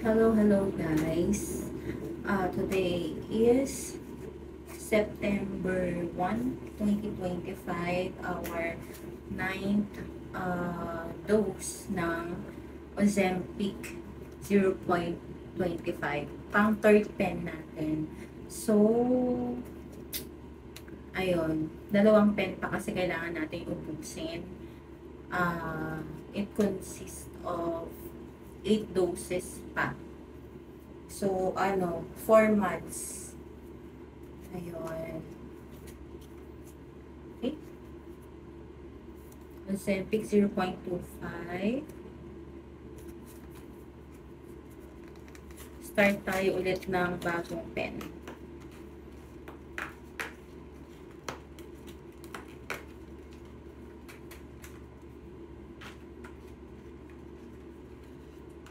Hello guys. Today is September 1, 2025, our ninth dose ng Ozempic 0.25, pang third pen natin. So, ayun, dalawang pen pa kasi kailangan natin ubusin. It consists of 8 doses pa. So, 4 months. Ayun. Okay. Ozempic 0.25. Start tayo ulit ng bagong pen.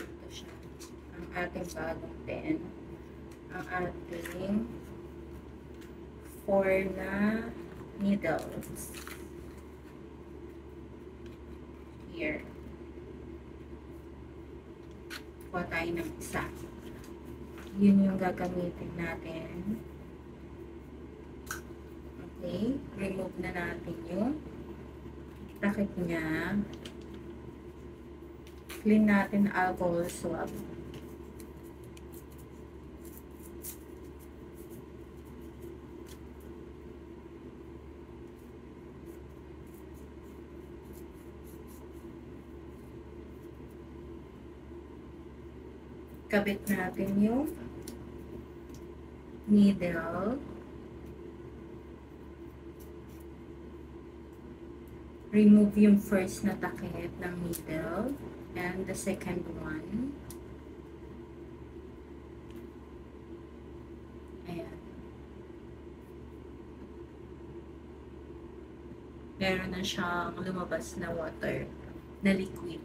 Ito siya. Ang ating bagong pen. Ang ating 4 na needles. Here. Kuha tayo ng isa. Yun yung gagamitin natin. Okay. Remove na natin yung takip niya. Clean natin alcohol swab. Kabit natin yung needle. Remove yung first na takip ng needle and the second one. Ayan. Meron na siyang lumabas na water, na liquid.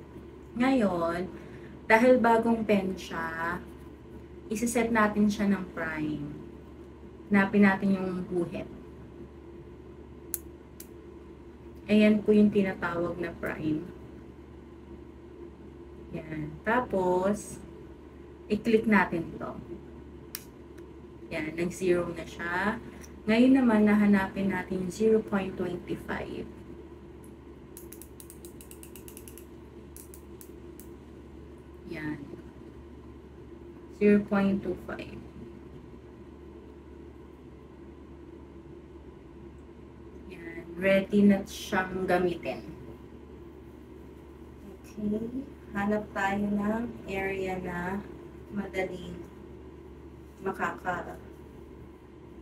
Ngayon, dahil bagong pen siya, isa-set natin siya ng prime. Hanapin natin yung guhit. Ayan po yung tinatawag na prime. Yan. Tapos, i-click natin to. Yan, nag-zero na siya. Ngayon naman, nahanapin natin yung 0.25. Yan. 0.25. Yan. Ready na siyang gamitin. Okay. Hanap tayo ng area na madaling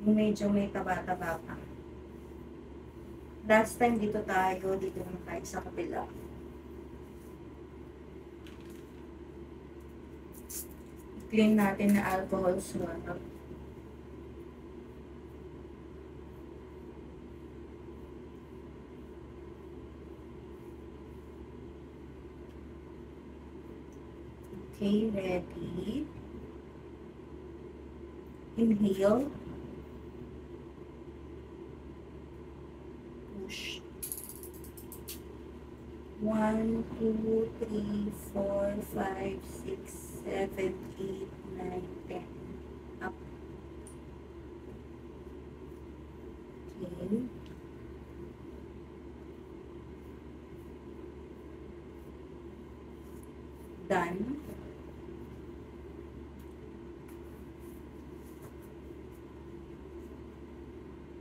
medyo may taba-taba pa. Last time dito naman tayo sa kabila. Clean natin na alcohol swab. Okay, ready. Inhale. Push. 1, 2, 3, 4, 5, 6, 7, 8, 9, 10. Up. Okay. Done.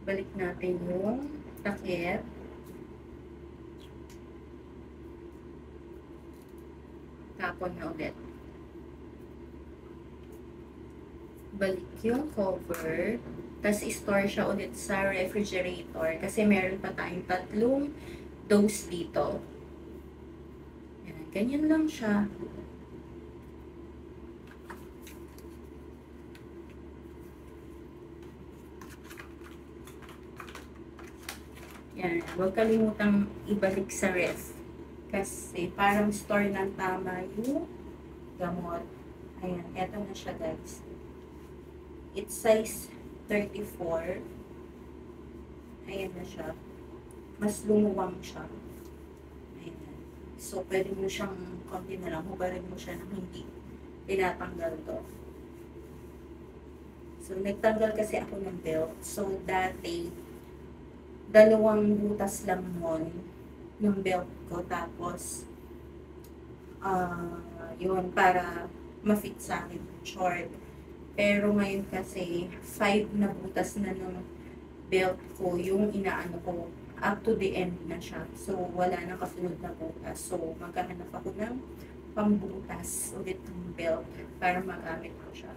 Balik natin yung takip. Tapon na ulit. Balik yung cover. Tapos i-store siya ulit sa refrigerator. Kasi meron pa tayong 3 dose dito. Yan. Ganyan lang siya. Yan. Huwag kalimutang ibalik sa ref. Kasi parang store ng tama yung gamot. Ayan. Eto na siya guys. It's size 34. Ayan na siya. Mas lumuwang siya. Ayan. So, pwede mo siyang konti na lang. Hubarin mo siya ng hindi tinatanggal to. So, nagtanggal kasi ako ng belt. So, dati, dalawang butas lang nun yung belt ko. Tapos, yun, para ma-fit sa akin yung short. Pero ngayon kasi, 5 na butas na ng belt ko, yung inaano ko, up to the end na siya. So, wala na kasunod na butas. So, maghahanap ako ng pambutas ulit ng belt para magamit ko siya.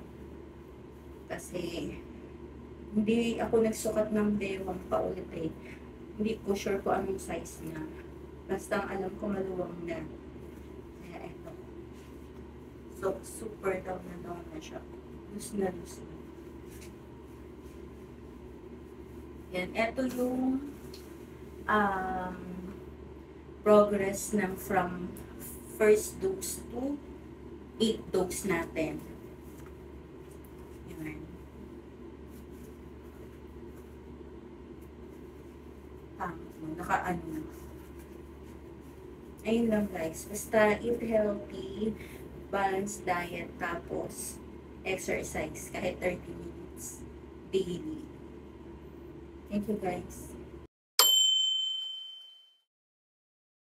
Kasi, hindi ako nagsukat ng bewang pa ulit eh. Hindi ko sure kung anong size niya. Basta ang alam ko maluwang na. Kaya eto. So, super down na siya. Loose na loose na. Yan. Eto yung progress ng from first dose to 8 dose natin. Yan. Naka-ano na. Ayun lang guys. Basta eat healthy, balanced diet, tapos exercise kahit 30 minutes daily. Thank you guys.